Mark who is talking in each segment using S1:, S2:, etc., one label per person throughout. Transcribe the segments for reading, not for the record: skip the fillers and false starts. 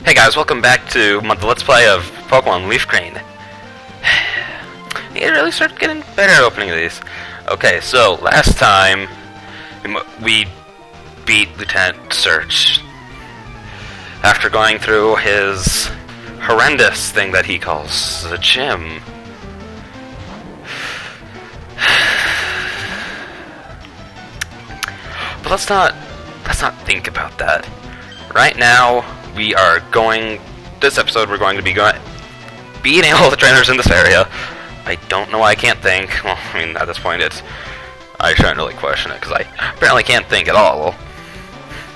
S1: Hey guys, welcome back to the Let's Play of Pokemon Leaf Green. You really start getting better at opening these. Okay, so last time we beat Lieutenant Surge after going through his horrendous thing that he calls the gym. But let's not think about that. Right now, we are going. This episode, we're going to be beating all the trainers in this area. I don't know why I can't think. Well, I mean, at this point, I shouldn't really question it because I apparently can't think at all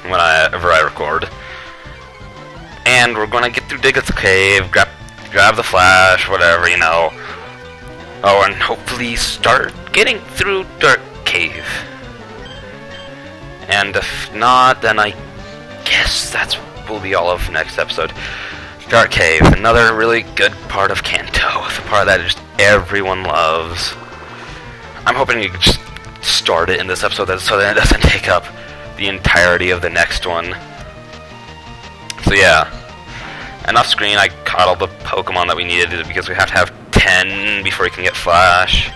S1: whenever I record. And we're going to get through Diglett's Cave, grab the Flash, whatever, you know. Oh, and hopefully start getting through Dark Cave. And if not, then I guess that will be all of next episode. Dark Cave, another really good part of Kanto, the part that just everyone loves. I'm hoping you can just start it in this episode so that it doesn't take up the entirety of the next one. So yeah, and off screen I caught all the Pokemon that we needed because we have to have 10 before we can get Flash.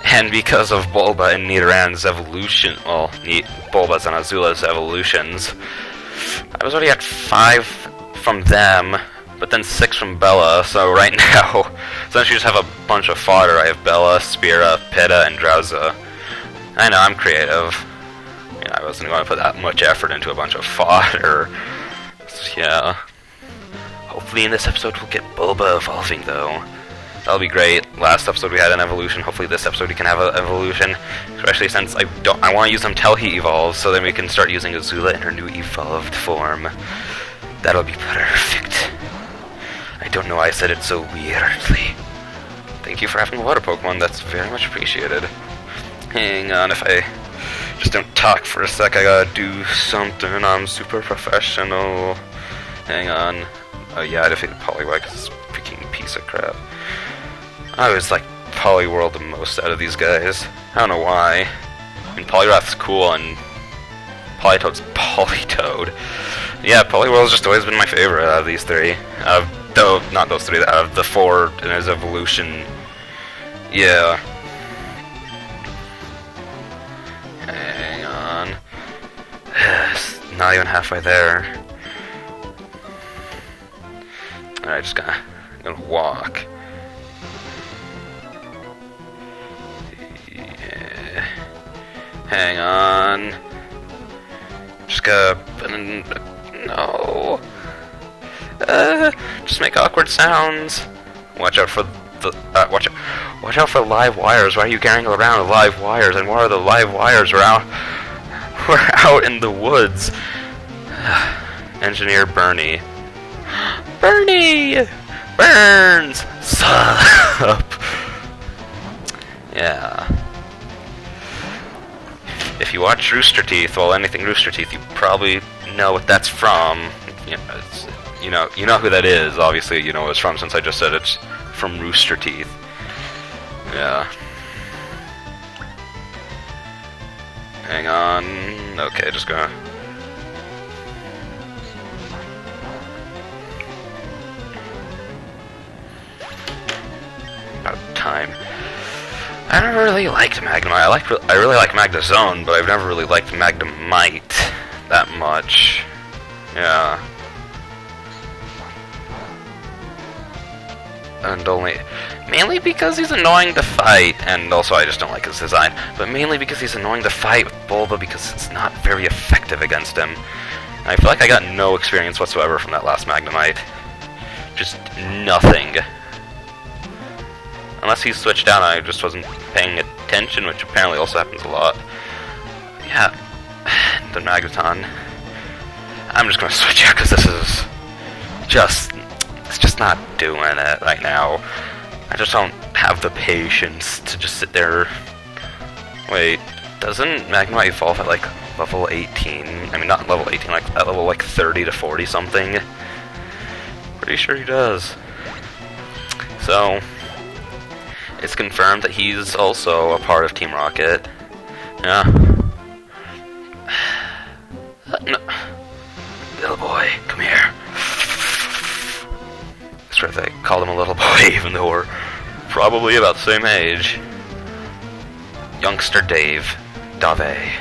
S1: And because of Bulba and Nidoran's evolution, well, Bulba's and Azula's evolutions, I was already at 5 from them, but then 6 from Bella, so right now, since you just have a bunch of fodder, I have Bella, Spira, Pitta, and Drowza. I know, I'm creative. I mean, I wasn't going to put that much effort into a bunch of fodder. So, yeah. Hopefully in this episode we'll get Bulba evolving, though. That'll be great. Last episode we had an evolution. Hopefully this episode we can have an evolution. Especially since I want to use him till he evolves, so then we can start using Azula in her new evolved form. That'll be perfect. I don't know why I said it so weirdly. Thank you for having a water Pokemon. That's very much appreciated. Hang on, if I just don't talk for a sec, I gotta do something. I'm super professional. Hang on. Oh yeah, I defeated Poliwag because it's a freaking piece of crap. I always like Poliwhirl the most out of these guys. I don't know why. I mean, Poliwrath's cool and Politoed's Politoed. Yeah, Poliwhirl's just always been my favorite out of these three. Though, not those three, out of the 4 in his evolution. Yeah. Hang on. Not even halfway there. Alright, just gonna walk. Yeah. Hang on. Just gotta... No. Just make awkward sounds. Watch out for the... watch out for live wires. Why are you carrying around live wires? And what are the live wires? We're out in the woods. Engineer Bernie. Bernie! Burns! Sup? Yeah. If you watch Rooster Teeth, well, anything Rooster Teeth, you probably know what that's from. You know who that is. Obviously, you know what it's from since I just said it's from Rooster Teeth. Yeah. Hang on. Okay, just gonna... About time. I never really liked Magnemite. I really like Magnezone, but I've never really liked Magnemite that much. Yeah. And mainly because he's annoying to fight, and also I just don't like his design, but mainly because he's annoying to fight with Bulba because it's not very effective against him. And I feel like I got no experience whatsoever from that last Magnemite. Just nothing. Unless he's switched out, I just wasn't paying attention, which apparently also happens a lot. Yeah, the Magneton. I'm just gonna switch out because this is it's just not doing it right now. I just don't have the patience to just sit there. Wait, doesn't Magnemite evolve at like level 18? I mean, not level 18, like at level like 30 to 40 something. Pretty sure he does. So, it's confirmed that he's also a part of Team Rocket. Yeah. No. Little boy, come here. That's right, they called him a little boy, even though we're probably about the same age. Youngster Dave. Dave.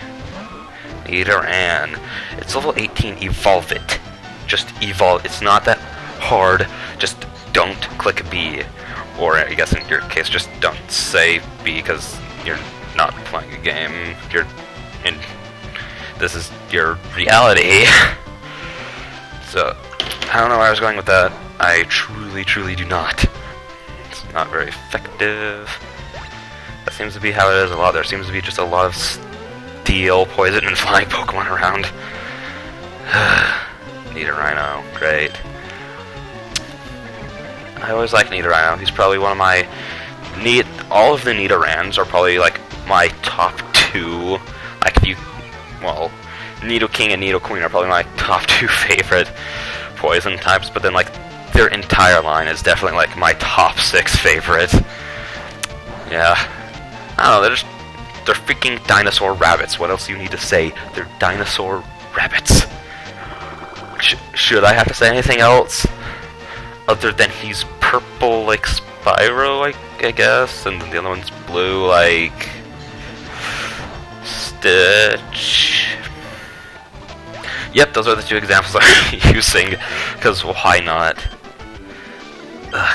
S1: Nidoran. It's level 18, evolve it. Just evolve. It's not that hard. Just don't click B. Or I guess in your case, just don't say B because you're not playing a game. This is your reality. So, I don't know where I was going with that. I truly, truly do not. It's not very effective. That seems to be how it is a lot. There seems to be just a lot of steel, poison, and flying Pokemon around. Nidorino, great. I always like Nidorino. He's probably one of my... all of the Nidorans are probably, like, my top two. Like, if you... Well, Nidoking and Nidoqueen are probably my top two favorite poison types, but then, like, their entire line is definitely, like, my top 6 favorite. Yeah. I don't know, they're freaking dinosaur rabbits. What else do you need to say? They're dinosaur rabbits. Should I have to say anything else? Other than he's purple like Spyro, I guess, and then the other one's blue like Stitch. Yep, those are the 2 examples I'm using, because why not?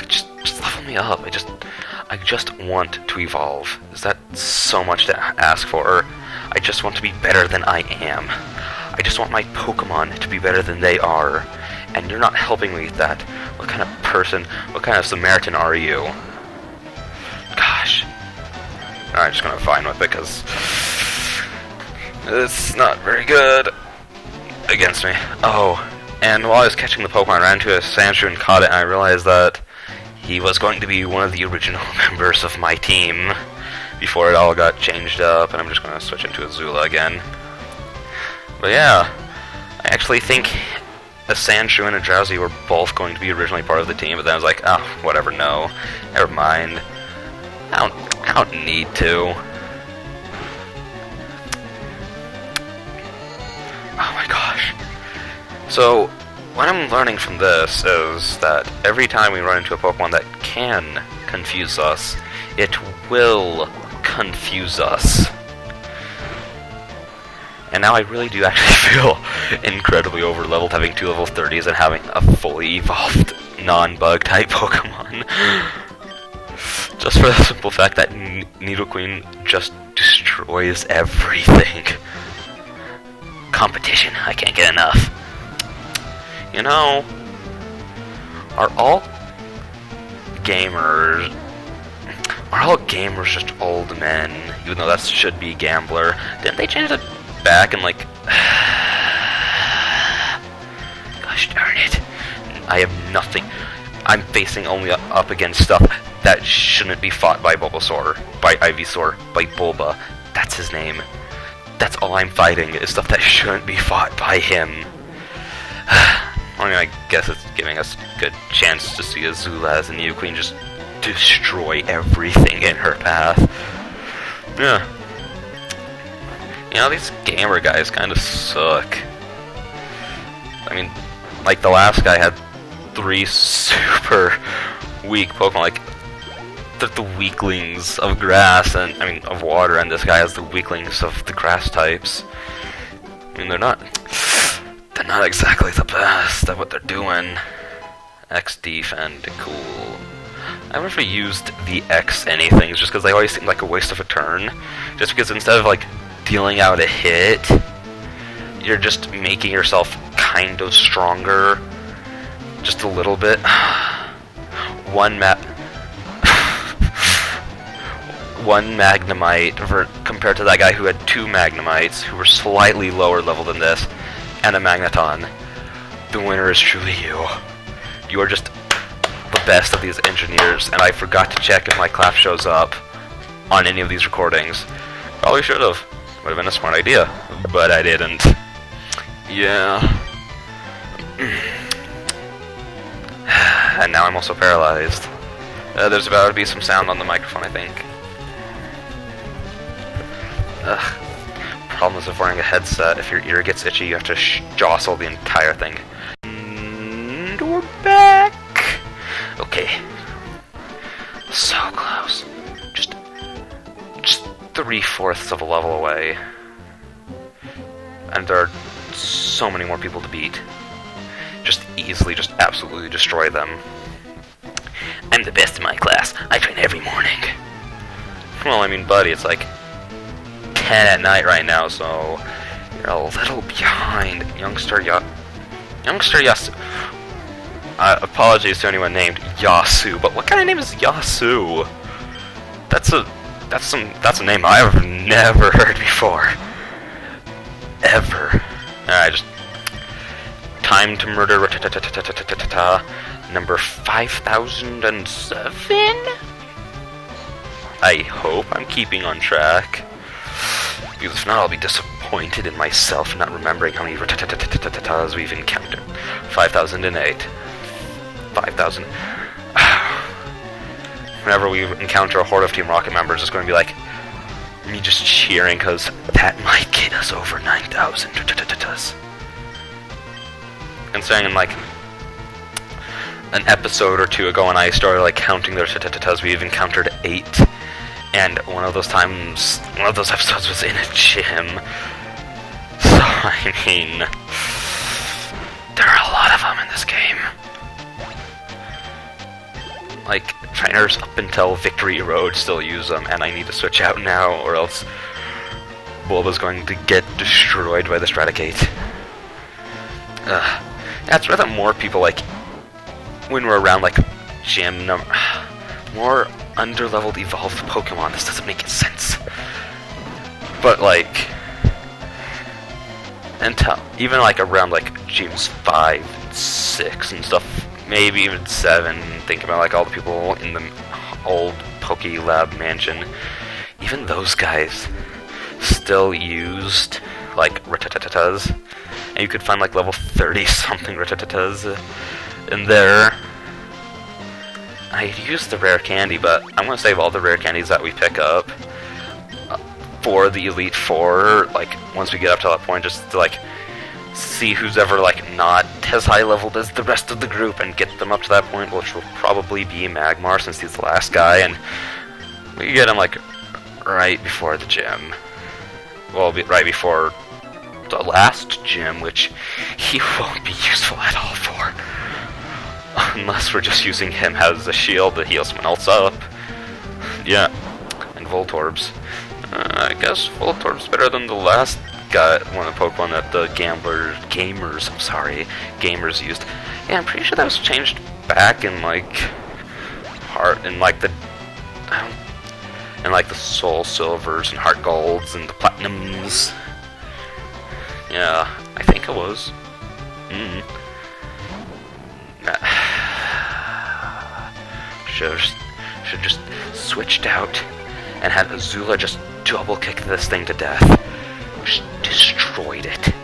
S1: Just level me up. I just want to evolve. Is that so much to ask for? I just want to be better than I am. I just want my Pokemon to be better than they are. And you're not helping me with that. What kind of person, what kind of Samaritan are you? Gosh. I'm just gonna fine with it because it's not very good against me. Oh, and while I was catching the Pokemon, I ran into a Sandshrew and caught it, and I realized that he was going to be one of the original members of my team before it all got changed up, and I'm just going to switch into Azula again. But yeah, I actually think a Sandshrew and a Drowsy were both going to be originally part of the team, but then I was like, oh, whatever, no. Never mind. I don't need to. Oh my gosh. So, what I'm learning from this is that every time we run into a Pokemon that can confuse us, it will confuse us. And now I really do actually feel incredibly over-leveled having 2 level 30s and having a fully evolved non-bug type Pokemon. Just for the simple fact that Nidoqueen just destroys everything. Competition, I can't get enough. You know, are all gamers just old men, even though that should be Gambler? Didn't they change it back and like... Gosh darn it. I have nothing. I'm facing only up against stuff that shouldn't be fought by Bulbasaur, by Ivysaur, by Bulba. That's his name. That's all I'm fighting, is stuff that shouldn't be fought by him. I mean, I guess it's giving us a good chance to see Azula as a Nidoqueen just destroy everything in her path. Yeah. You know, these gamer guys kind of suck. I mean, like the last guy had 3 super weak Pokemon, like the weaklings of grass and, I mean, of water, and this guy has the weaklings of the grass types. I mean, they're not exactly the best at what they're doing. X defend, cool. I never used the X anything, just because they always seem like a waste of a turn. Just because instead of like dealing out a hit, you're just making yourself kind of stronger, just a little bit. One Magnemite compared to that guy who had 2 Magnemites, who were slightly lower level than this, and a Magneton. The winner is truly you. You are just the best of these engineers, and I forgot to check if my clap shows up on any of these recordings. Probably should have. Would have been a smart idea, but I didn't. Yeah. And now I'm also paralyzed. There's about to be some sound on the microphone, I think. Ugh. Problem is, if wearing a headset, if your ear gets itchy, you have to jostle the entire thing. And we're back! 3/4 of a level away. And there are so many more people to beat. Just easily, just absolutely destroy them. I'm the best in my class. I train every morning. Well, I mean, buddy, it's like 10 at night right now, so you're a little behind. Youngster Yasu. Apologies to anyone named Yasu, but what kind of name is Yasu? That's a name I've never heard before. Ever. Alright, just time to murder number 5007? I hope I'm keeping on track. Because if not, I'll be disappointed in myself for not remembering how many ratatatas we've encountered. 5008. 5000. Whenever we encounter a horde of Team Rocket members, it's going to be like me just cheering because that might get us over 9,000 ratatatas. And saying in like an episode or two ago when I started like counting the ratatatas, we've encountered 8. And one of those episodes was in a gym. So, I mean, there are a lot of them in this game. Like, trainers up until Victory Road still use them, and I need to switch out now, or else Bulba's going to get destroyed by the Straticate. That's rather more people, like, when we're around, like, gym number... more underleveled evolved Pokemon. This doesn't make sense. But like, until even like around like gyms 5, 6 and stuff, maybe even 7. Think about like all the people in the old Pokélab mansion. Even those guys still used like Rattatatas, and you could find like level 30 something Rattatatas in there. I'd use the rare candy, but I'm going to save all the rare candies that we pick up for the Elite Four, like, once we get up to that point, just to, like, see who's ever, like, not as high leveled as the rest of the group and get them up to that point, which will probably be Magmar, since he's the last guy, and we get him, like, right before the gym. Well, right before the last gym, which he won't be useful at all for. Unless we're just using him as a shield to heal someone else up. Yeah, and Voltorbs. I guess Voltorb's better than the last guy, one of the Pokemon that the gamers used. Yeah, I'm pretty sure that was changed back in like the Soul Silvers and Heart Golds and the Platinums. Yeah, I think it was. Should just switched out and had Azula just double kick this thing to death. Just destroyed it.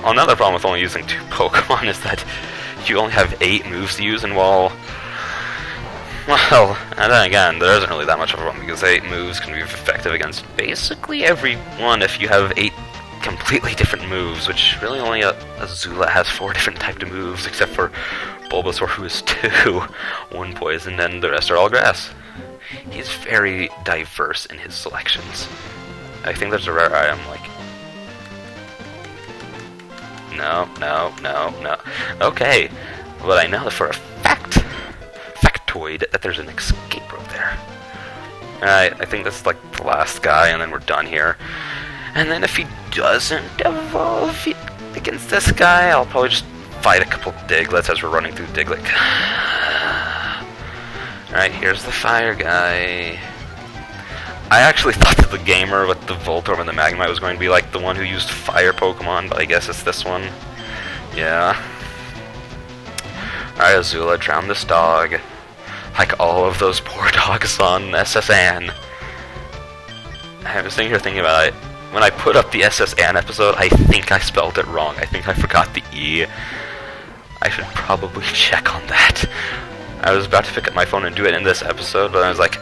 S1: Another problem with only using 2 Pokemon is that you only have 8 moves to use, and well, and then again, there isn't really that much of a problem because 8 moves can be effective against basically everyone if you have 8 completely different moves, which really only Azula has 4 different types of moves, except for Bulbasaur, who is 2, 1 poison, and the rest are all grass. He's very diverse in his selections. I think there's a rare item, like... No. Okay, but I know for a factoid, that there's an escape rope there. Alright, I think that's like the last guy, and then we're done here. And then if he doesn't evolve against this guy, I'll probably just fight a couple Diglets as we're running through Diglett. Alright, here's the fire guy. I actually thought that the gamer with the Voltorb and the Magnemite was going to be like the one who used fire Pokemon, but I guess it's this one. Yeah. Alright, Azula, drown this dog. Like all of those poor dogs on SSN. I was sitting here thinking about it. When I put up the SSN episode, I think I spelled it wrong. I think I forgot the E. I should probably check on that. I was about to pick up my phone and do it in this episode, but I was like,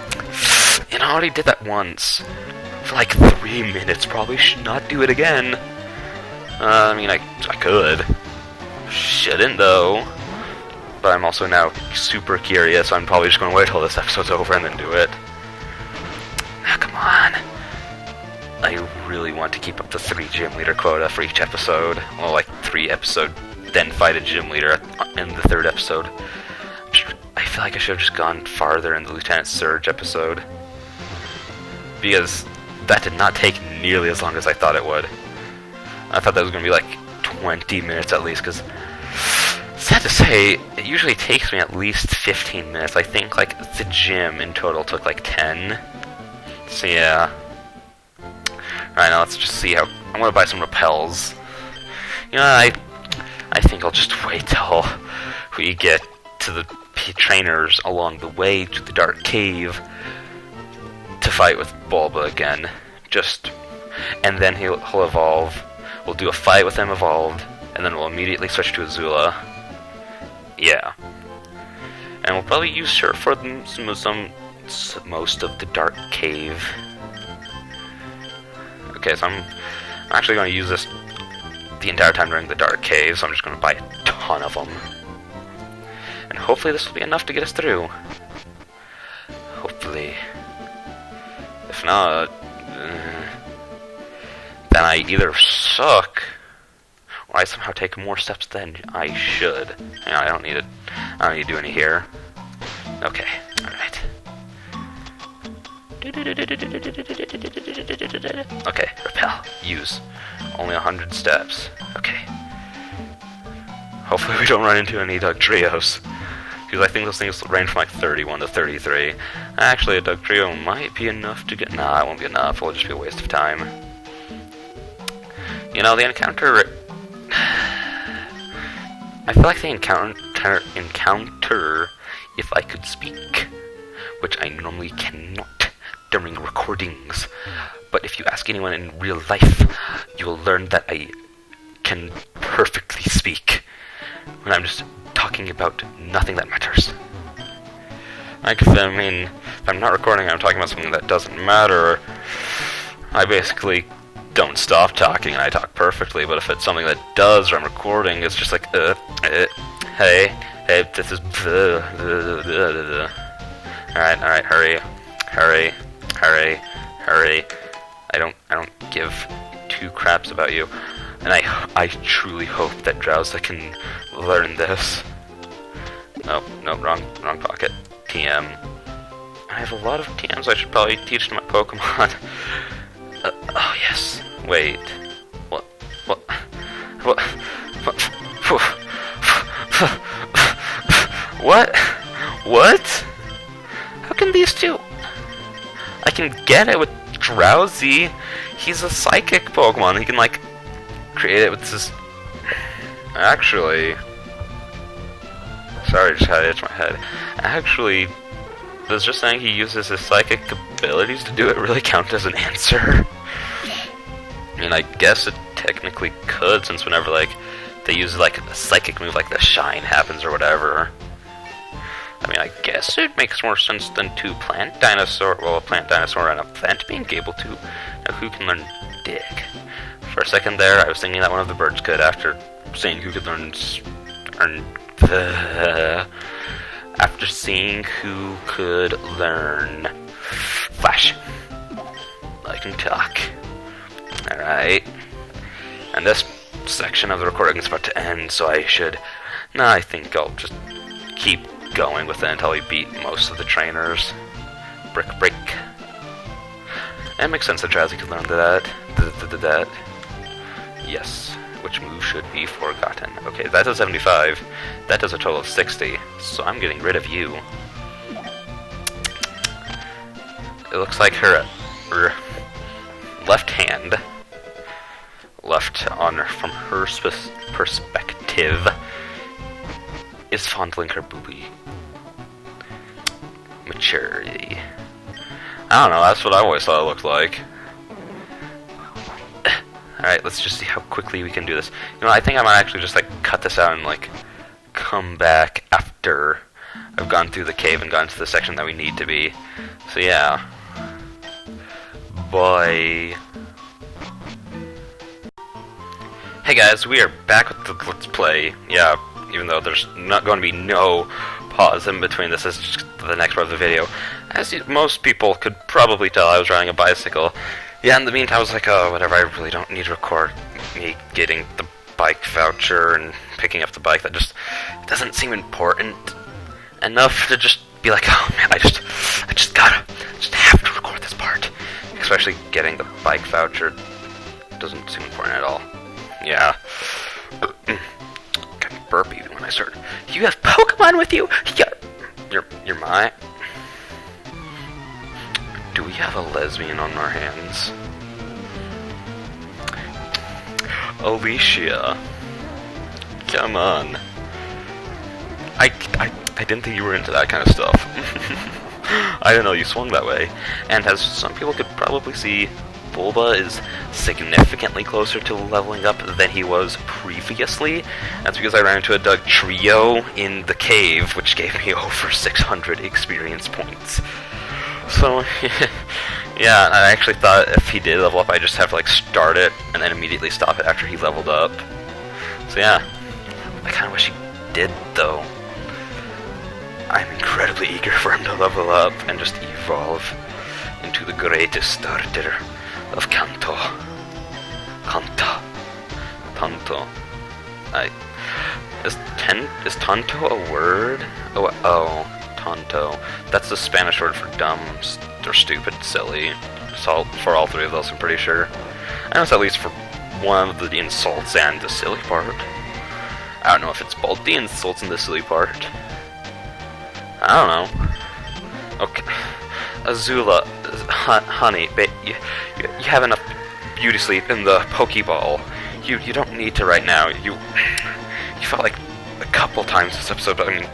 S1: you know, I already did that once. For like 3 minutes, probably should not do it again. I mean, I could. Shouldn't, though. but I'm also now super curious, so I'm probably just going to wait till this episode's over and then do it. Now, come on. I really want to keep up the 3 gym leader quota for each episode. Well, like 3 episode, then fight a gym leader in the 3rd episode. I feel like I should have just gone farther in the Lieutenant Surge episode, because that did not take nearly as long as I thought it would. I thought that was going to be like 20 minutes at least, because sad to say, it usually takes me at least 15 minutes. I think like the gym in total took like 10. So yeah. Alright, now let's just see how... I'm going to buy some repels. You know, I think I'll just wait till we get to the trainers along the way to the Dark Cave to fight with Bulba again. And then he'll evolve. We'll do a fight with him evolved, and then we'll immediately switch to Azula. Yeah. And we'll probably use her for most of the Dark Cave. Okay, so I'm actually going to use this the entire time during the Dark Cave, so I'm just going to buy a ton of them. And hopefully this will be enough to get us through. Hopefully. If not, then I either suck, or I somehow take more steps than I should. You know, I don't need to do any here. Okay, alright. Okay, repel. Use. Only 100 steps. Okay. Hopefully we don't run into any Dugtrios, because I think those things range from like 31 to 33. Actually, a Dugtrio might be enough to get... Nah, it won't be enough. It'll just be a waste of time. You know, the encounter... I feel like the encounter if I could speak, which I normally cannot during recordings. But if you ask anyone in real life, you will learn that I can perfectly speak when I'm just talking about nothing that matters. Like, if I'm not recording, I'm talking about something that doesn't matter, I basically don't stop talking and I talk perfectly. But if it's something that does, or I'm recording, it's just like, hey, this is... Alright, hurry. I don't give 2 craps about you. And I truly hope that Drowza can learn this. No, wrong pocket. TM. I have a lot of TMs I should probably teach to my Pokemon. Oh yes. Wait. What? What? How can these two? I can get it with Drowsy. He's a psychic Pokemon. He can like create it with this. Actually, sorry, just had to itch my head. Actually, does just saying he uses his psychic abilities to do it really count as an answer? I mean, I guess it technically could, since whenever like they use like a psychic move, like the Shine happens or whatever. I mean, I guess it makes more sense than 2 plant dinosaur. Well, a plant dinosaur and a plant being able to. Now, who can learn dig? For a second there, I was thinking that one of the birds could, after seeing who could learn after seeing who could learn Flash. I can talk. Alright. And this section of the recording is about to end, so I should... Nah, I think I'll just keep going with it until we beat most of the trainers. Break. It makes sense that Drowsy could learn that. Yes. Which move should be forgotten? Okay, that does 75. That does a total of 60. So I'm getting rid of you. It looks like her left hand, from her perspective, is fondling her boobie. Maturity. I don't know, that's what I always thought it looked like. Alright, let's just see how quickly we can do this. You know, I think I might actually just, like, cut this out and, like, come back after I've gone through the cave and gotten to the section that we need to be. So, yeah. Bye. Hey Hey guys, we are back with the Let's Play. Yeah, even though there's not going to be no pause in between, this is just the next part of the video. As most people could probably tell, I was riding a bicycle. Yeah, in the meantime I was like, oh, whatever, I really don't need to record me getting the bike voucher and picking up the bike. That just doesn't seem important enough to just be like, oh man, I just have to record this part. Especially getting the bike voucher doesn't seem important at all. Yeah. Got burpy when I started. You have Pokemon with you? You're my... Do we have a lesbian on our hands? Alicia. Come on. I didn't think you were into that kind of stuff. I didn't know you swung that way. And as some people could probably see, Bulba is significantly closer to leveling up than he was previously. That's because I ran into a Dugtrio in the cave, which gave me over 600 experience points. So, yeah, I actually thought if he did level up, I'd just have to, like, start it and then immediately stop it after he leveled up. So, yeah, I kind of wish he did, though. I'm incredibly eager for him to level up and just evolve into the greatest starter of Kanto. Tanto. Is Tanto a word? Oh, Tanto. That's the Spanish word for dumb, or stupid, silly. So for all three of those, I'm pretty sure. I know it's at least for one of the insults and the silly part. I don't know if it's both the insults and the silly part. I don't know. Okay. Azula, honey, you have enough beauty sleep in the Pokeball. You don't need to right now. You felt like a couple times this episode, but I mean,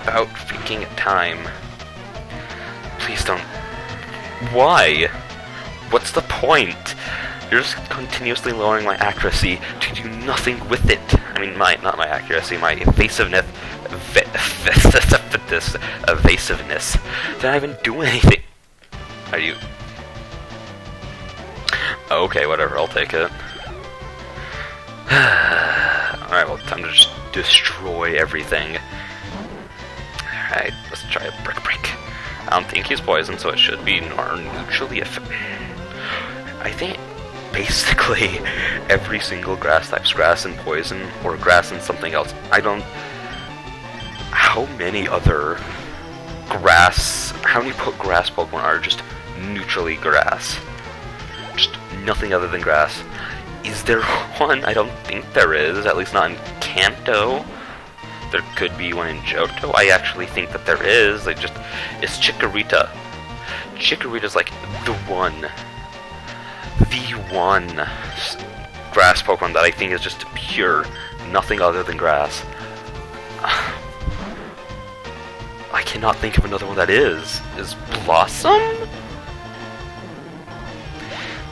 S1: about freaking time. Please don't. Why? What's the point? You're just continuously lowering my accuracy to do nothing with it. I mean, not my accuracy, my evasiveness. Evasiveness. Did I even do anything? Are you... Okay, whatever, I'll take it. Alright, well, time to just destroy everything. Alright, let's try a Brick Break. I don't think he's poison, so it should be neutrally effective. I think basically every single grass type's grass and poison, or grass and something else. I don't... How many other grass... How many grass Pokemon are just neutrally grass? Just nothing other than grass. Is there one? I don't think there is, at least not in Kanto. There could be one in Johto. I actually think that there is. Like, just... It's Chikorita. Chikorita's like the one grass Pokemon that I think is just pure, nothing other than grass. I cannot think of another one that is. Is Blossom?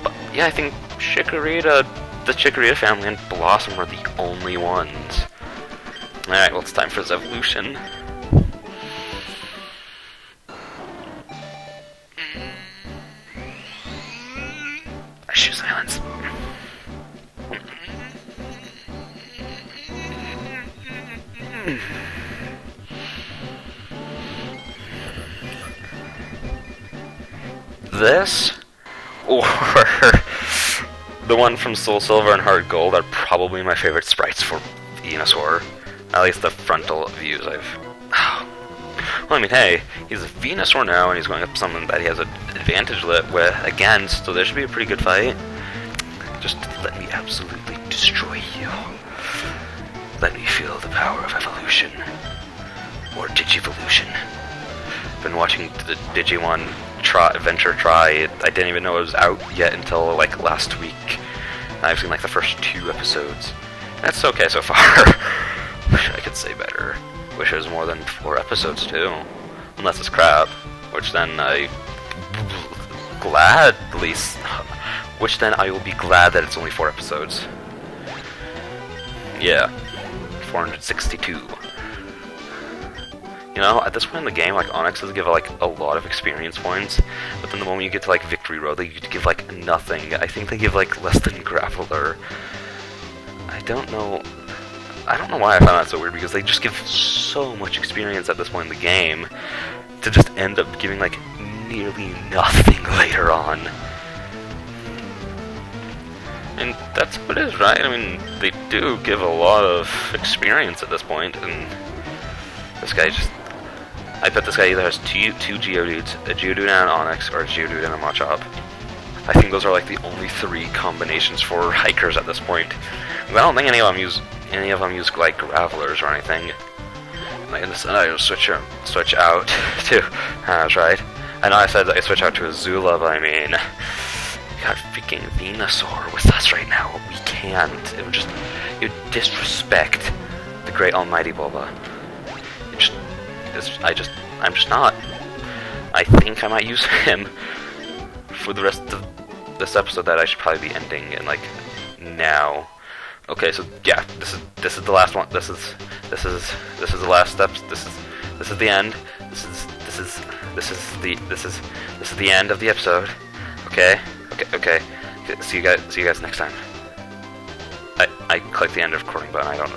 S1: But yeah, I think Chikorita, the Chikorita family, and Blossom are the only ones. Alright, well, it's time for his evolution. I choose silence. This, or the one from Soul Silver and Heart Gold, are probably my favorite sprites for Venusaur. At least the frontal views I've... Well, I mean, hey, he's a Venusaur now, and he's going up someone that he has an advantage against, so there should be a pretty good fight. Just let me absolutely destroy you. Let me feel the power of evolution. Or Digivolution. Been watching the Digimon Adventure Try. I didn't even know it was out yet until, like, last week. I've seen, like, the first 2 episodes. That's okay so far. Wish I could say better. Wish it was more than 4 episodes, too. Unless it's crap. Which then I will be glad that it's only 4 episodes. Yeah. 462. You know, at this point in the game, like, Onyx does give, like, a lot of experience points, but then the moment you get to, like, Victory Road, they give, like, nothing. I think they give, like, less than Graveler. I don't know why I found that so weird, because they just give so much experience at this point in the game to just end up giving like nearly nothing later on. And that's what it is, right? I mean, they do give a lot of experience at this point, and this guy just... I bet this guy either has two Geodudes, a Geodude and an Onix, or a Geodude and a Machop. I think those are like the only 3 combinations for hikers at this point. I don't think any of them use like Gravelers or anything. Like in this, I just switch out to... that's right. I know I said I switch out to Azula, but I mean... We got freaking Venusaur with us right now. We can't. It would disrespect the great almighty Bulba. I'm just not. I think I might use him for the rest of this episode. That I should probably be ending in like now. Okay, so yeah, this is the last one. This is the last step. This is the end. This is the end of the episode. Okay. See you guys next time. I clicked the end of recording button.